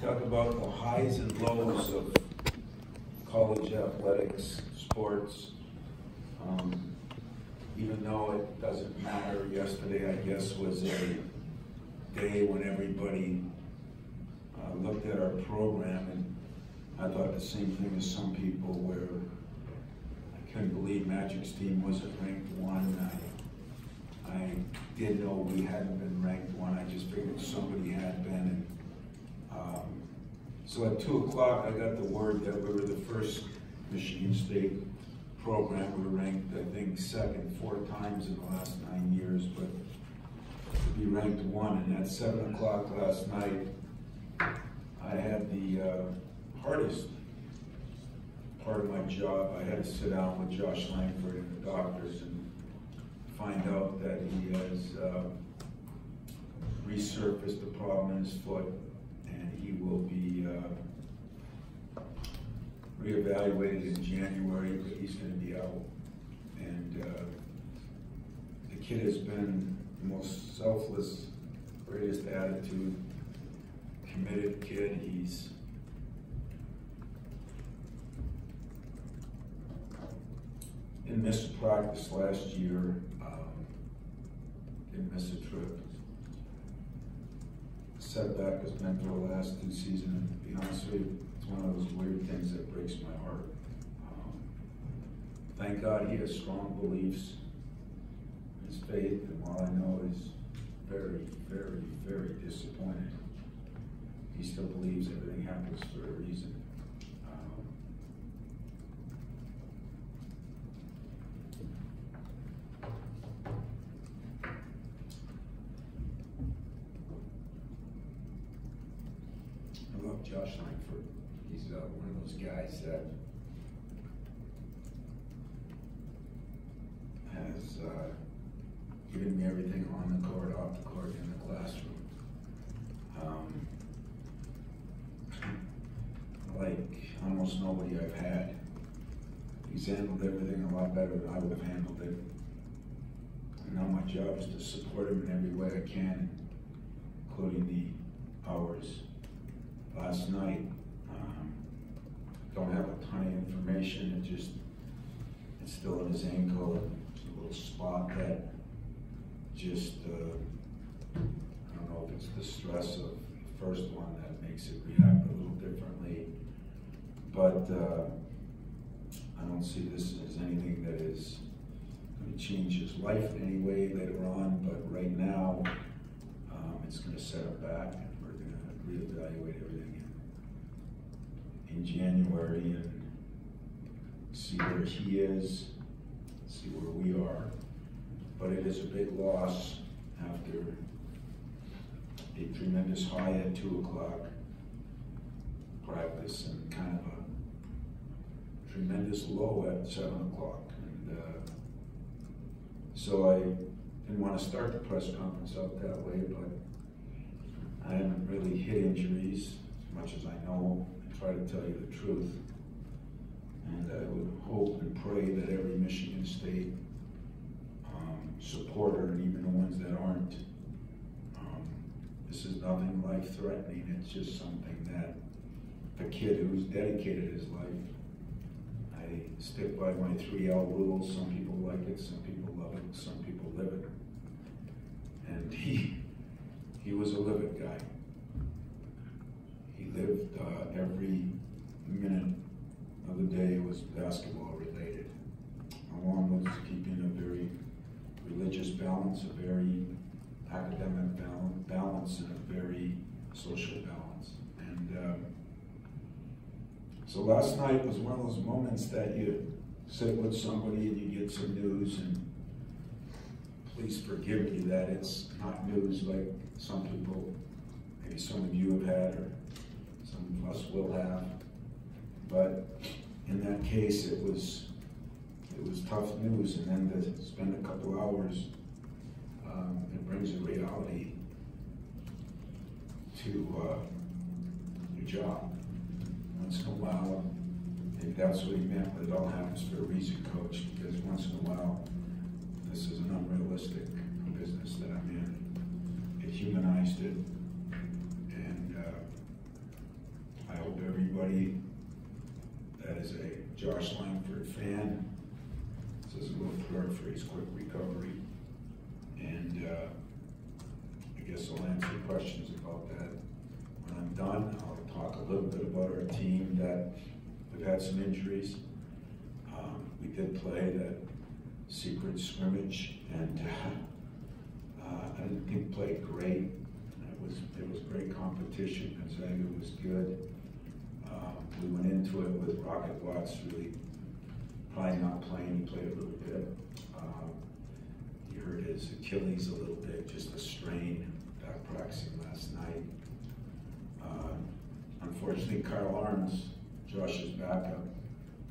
talk about the highs and lows of college athletics, sports. Even though it doesn't matter, yesterday I guess was a day when everybody looked at our program, and I thought the same thing as some people, where I couldn't believe Magic's team wasn't ranked 1. I did know we hadn't been ranked 1. I just figured somebody had been. And, so at 2 o'clock, I got the word that we were the first Michigan State program. We were ranked, I think, 2nd 4 times in the last 9 years, but to be ranked 1. And at 7 o'clock last night, I had the hardest part of my job. I had to sit down with Josh Langford and the doctors and find out that he has resurfaced the problem in his foot, and he will be reevaluated in January, but he's going to be out. And the kid has been the most selfless, greatest attitude, committed kid. He's didn't miss a practice last year, didn't miss a trip. Setback has been for the last 2 seasons, and to be honest with you, it's one of those weird things that breaks my heart. Thank God he has strong beliefs, his faith, and while I know he's very, very, very disappointed, he still believes everything happens for a reason. I love Josh Langford. He's one of those guys that has given me everything on the court, off the court, in the classroom. Like almost nobody I've had. He's handled everything a lot better than I would have handled it. And now my job is to support him in every way I can, including the hours. Last night, don't have a ton of information. It's still in his ankle, and it's a little spot that just, I don't know if it's the stress of the first one that makes it react a little differently. But I don't see this as anything that is going to change his life in any way later on. But right now, it's going to set him back, and we're going to reevaluate everything in January and see where he is, see where we are. But it is a big loss after a tremendous high at 2 o'clock practice and kind of a tremendous low at 7 o'clock. And so I didn't want to start the press conference out that way, but I haven't really hit injuries as much as I know, and try to tell you the truth. And I would hope and pray that every Michigan State supporter, and even the ones that aren't, this is nothing life-threatening. It's just something that a kid who's dedicated his life. I stick by my 3L rule. Some people like it, some people love it, some people live it. And he was a live it guy. He lived every minute of the day was basketball related, along with keeping a very religious balance, a very academic balance, and a very social balance. And so last night was one of those moments that you sit with somebody and you get some news, and please forgive me that it's not news like some people, maybe some of you have had, or some of us will have. But in that case, it was tough news, and then to spend a couple hours, it brings a reality to your job. Once in a while, I think that's what he meant, but it all happens for a reason, Coach, because once in a while, this is an unrealistic business that I'm in. It humanized it, and everybody that is a Josh Langford fan. Says a little prayer for his quick recovery. And I guess I'll answer questions about that when I'm done. I'll talk a little bit about our team that we've had some injuries. We did play that secret scrimmage, and I didn't think we played great. It was great competition. Gonzaga was good. We went into it with Rocket Watts really probably not playing. He played a little bit. You heard his Achilles a little bit, just a strain, back practicing last night. Unfortunately, Kyle Arms, Josh's backup,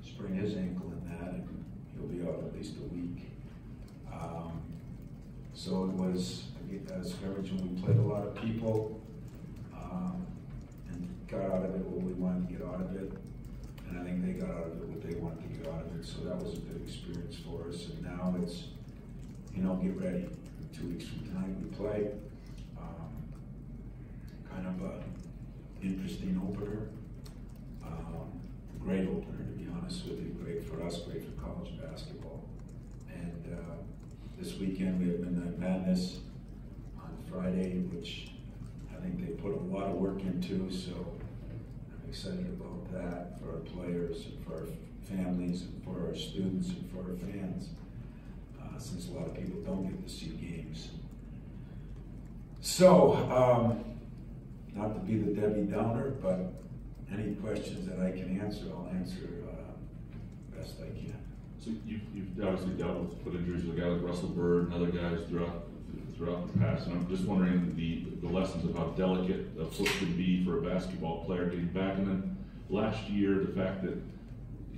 sprained his ankle in that, and he'll be out at least a week. So it was a scrimmage, and we played a lot of people and got out of it what we wanted to get out of it. And I think they got out of it what they wanted to get out of it. So that was a good experience for us. And now it's, get ready. 2 weeks from tonight we play. Kind of a interesting opener. Great opener, to be honest with you. Great for us, great for college basketball. And this weekend we have Midnight Madness on Friday, which I think they put a lot of work into, so I'm excited about that for our players and for our families and for our students and for our fans, since a lot of people don't get to see games. So, not to be the Debbie Downer, but any questions that I can answer, I'll answer best I can. So you've obviously dealt with foot injuries with a guy like Russell Bird and other guys throughout the past, and I'm just wondering the lessons of how delicate a foot can be for a basketball player getting back. And then last year, the fact that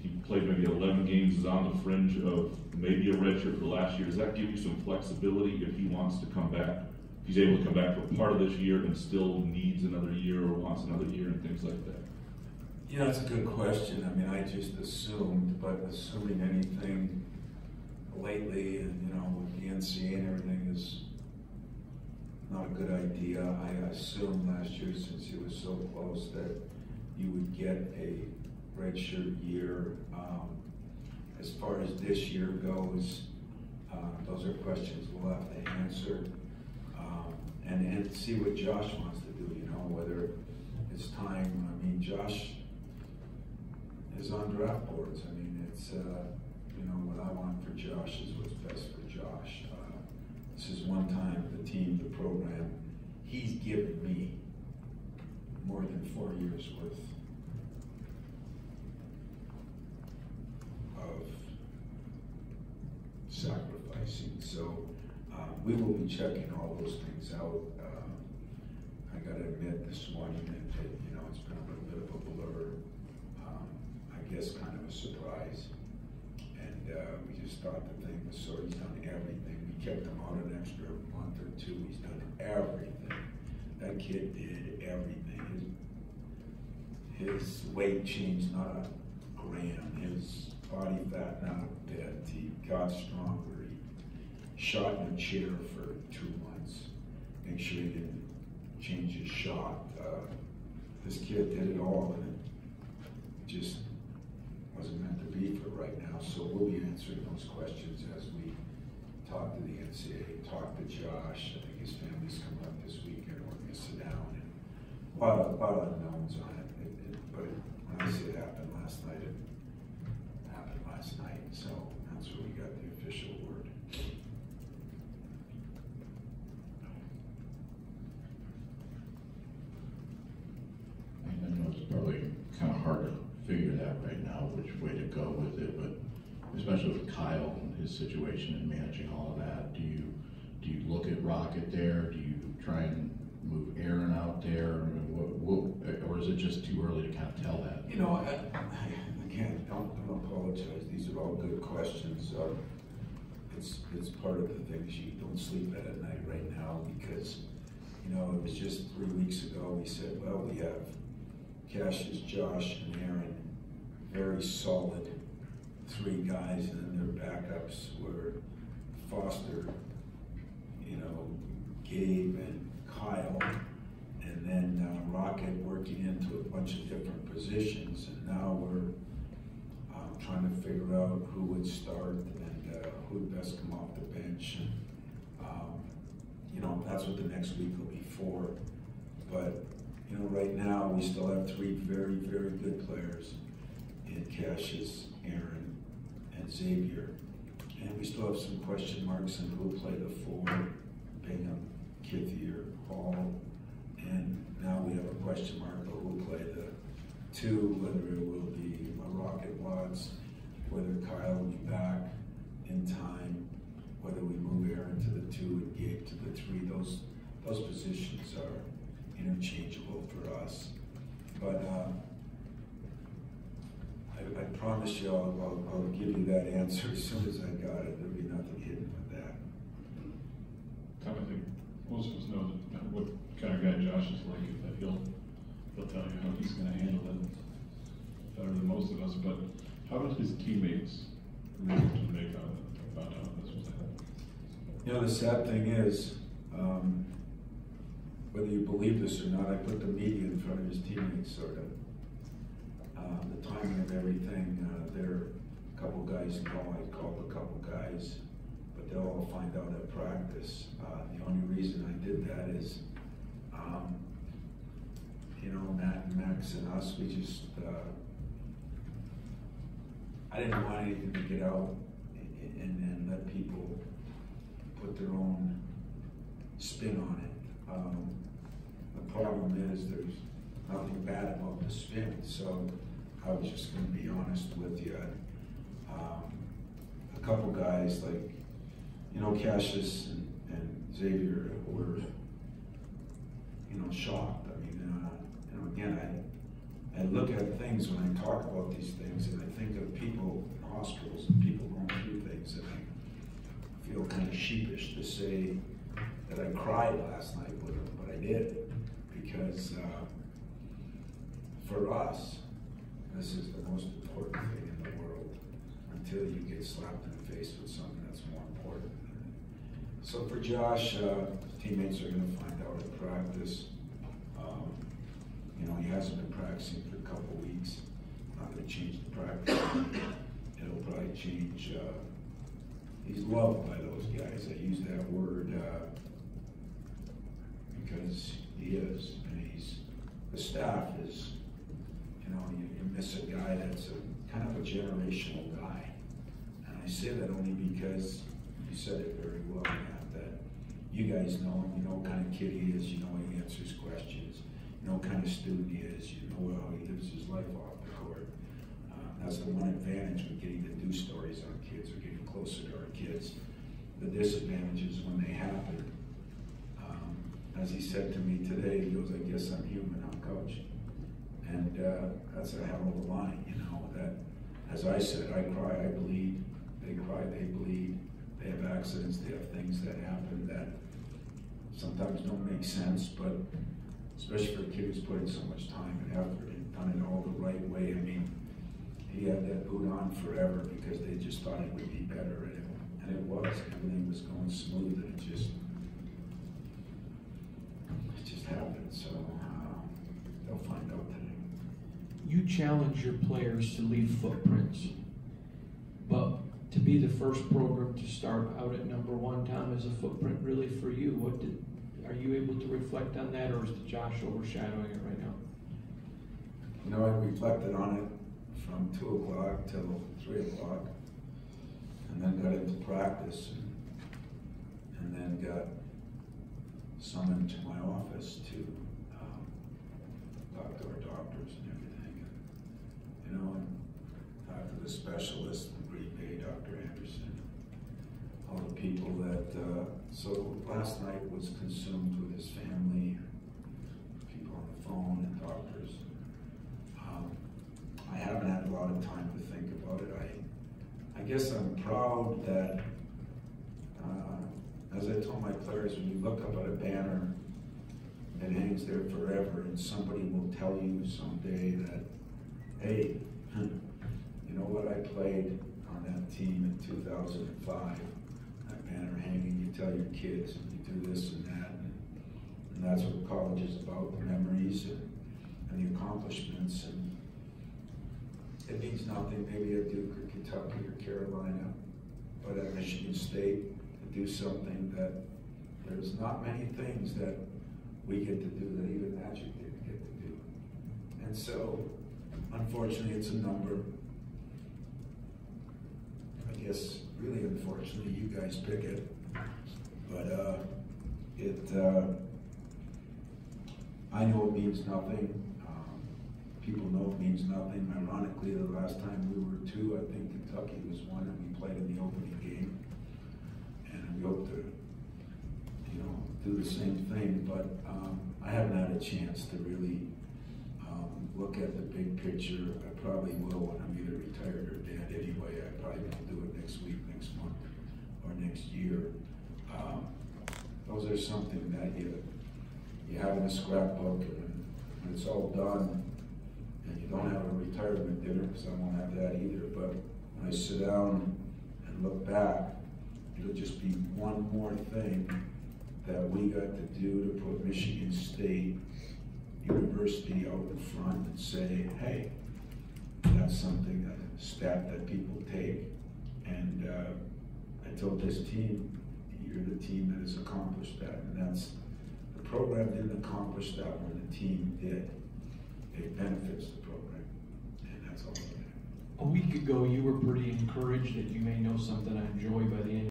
he played maybe 11 games, is on the fringe of maybe a redshirt for last year. Does that give you some flexibility if he wants to come back? If he's able to come back for part of this year and still needs another year or wants another year and things like that? Yeah, that's a good question. I mean, I just assumed, but assuming anything lately, and with the NCAA and everything, is not a good idea. I assumed last year, since he was so close, that you would get a redshirt year. As far as this year goes, those are questions we'll have to answer, and see what Josh wants to do. Whether it's time. I mean, Josh is on draft boards. I mean, it's what I want for Josh is what's best for Josh. This is one time the team, the program, he's given me more than 4 years worth of sacrificing. So we will be checking all those things out. I got to admit this morning that it's been a little bit of a blur. I guess kind of a surprise. And we just thought the thing was so he's done everything. We kept him out an extra month or two. He's done everything. That kid did everything. His weight changed not a gram. His body fat not a bit. He got stronger. He shot in a chair for 2 months. Make sure he didn't change his shot. This kid did it all, and it just wasn't meant to be for right now. So we'll be answering those questions as we talk to the NCAA, talk to Josh. I think his family's coming up this weekend. We're going to sit down, and a lot of unknowns on it. But when I say it happened last night, it happened last night. So that's where we got the official word. I know it's probably kind of hard to figure that right now, which way to go with it, but especially with Kyle and his situation and managing all of that, do you look at Rocket there? Do you try and move Aaron out there? Or is it just too early to kind of tell that? Again, don't apologize. These are all good questions. It's part of the things you don't sleep at night right now, because it was just 3 weeks ago we said, well, we have Cassius, Josh, and Aaron, very solid 3 guys, and then their backups were Foster, Gabe and Kyle, and then Rocket working into bunch of different positions, and now we're trying to figure out who would start and who would best come off the bench. And, you know, that's what the next week will be for. But, you know, right now we still have three very, very good players in Cassius, Aaron, and Xavier. And we still have some question marks in who will play the 4, Bingham, Kithier, Hall. And now we have a question mark about who will play the 2, whether it will be Rocket Watts, whether Kyle will be back in time, whether we move Aaron to the 2 and Gabe to the 3. Those positions are interchangeable for us. But I promise you I'll give you that answer as soon as I got it. There'll be nothing hidden with that. Tom, I think most of us know that what kind of guy Josh is like, that he'll tell you how he's going to handle it better than most of us. But how did his teammates react when they found out this was happening? You know, the sad thing is, whether you believe this or not, I put the media in front of his teammates, sort of. The timing of everything, there are a couple guys know, I called a couple guys, but they'll all find out at practice. The only reason I did that is, you know, Matt and Max and us, we just, I didn't want anything to get out and let people put their own spin on it. The problem is there's nothing bad about the spin, so I was just going to be honest with you. A couple guys like, you know, Cassius and Xavier were, you know, shocked. I mean, you know, again, I look at things when I talk about these things, and I think of people in hospitals and people going through things, and I feel kind of sheepish to say that I cried last night with them, but I did, because for us, this is the most important thing in the world until you get slapped in the face with something that's more important. So for Josh, teammates are going to find out at practice. You know, he hasn't been practicing for a couple weeks. Not going to change the practice. It'll probably change. He's loved by those guys. I use that word because he is, and the staff is. You know, you miss a guy that's kind of a generational guy. And I say that only because you said it very well, Matt, that you guys know him, you know what kind of kid he is, you know he answers questions, you know what kind of student he is, you know how he lives his life off the court. That's the one advantage with getting to do stories on kids or getting closer to our kids. The disadvantage is when they happen. As he said to me today, he goes, I guess I'm human, I'm coach. And that's a hell of a line, you know, that, as I said, I cry, I bleed, they cry, they bleed, they have accidents, they have things that happen that sometimes don't make sense, but especially for a kid who's put in so much time and effort and done it all the right way. I mean, he had that boot on forever because they just thought it would be better, and it was. Everything was going smooth, and it just happened, so they'll find out today. You challenge your players to leave footprints, but to be the first program to start out at number 1, Tom, is a footprint really for you? Are you able to reflect on that, or is Josh overshadowing it right now? You know, I reflected on it from 2 o'clock till 3 o'clock, and then got into practice, and then got summoned to my office to talk to our doctors and everything. You know, and talk to the specialist in Green Bay, Dr. Anderson, all the people that, so last night was consumed with his family, people on the phone and doctors. I haven't had a lot of time to think about it. I guess I'm proud that, as I told my players, when you look up at a banner that hangs there forever, and somebody will tell you someday that, hey, you know what, I played on that team in 2005, that banner hanging, you tell your kids, and you do this and that, and that's what college is about, the memories, and the accomplishments, and it means nothing maybe at Duke or Kentucky or Carolina, but at Michigan State to do something that there's not many things that we get to do that even Magic didn't get to do. And so, unfortunately, it's a number. I guess, really unfortunately, you guys pick it. But I know it means nothing. People know it means nothing. Ironically, the last time we were 2, I think Kentucky was 1, and we played in the opening game. And we hope to, do the same thing. But I haven't had a chance to really look at the big picture. I probably will when I'm either retired or dead anyway. I probably won't do it next week, next month, or next year. Those are something that you have in a scrapbook, and when it's all done, and you don't have a retirement dinner, because I won't have that either, but when I sit down and look back, it'll just be one more thing that we got to do to put Michigan State University out in front and say, hey, that's something, a stat that people take. And I told this team, you're the team that has accomplished that. And that's, the program didn't accomplish that when the team did. It benefits the program. And that's all I have. A week ago, you were pretty encouraged that you may know something on Joey by the end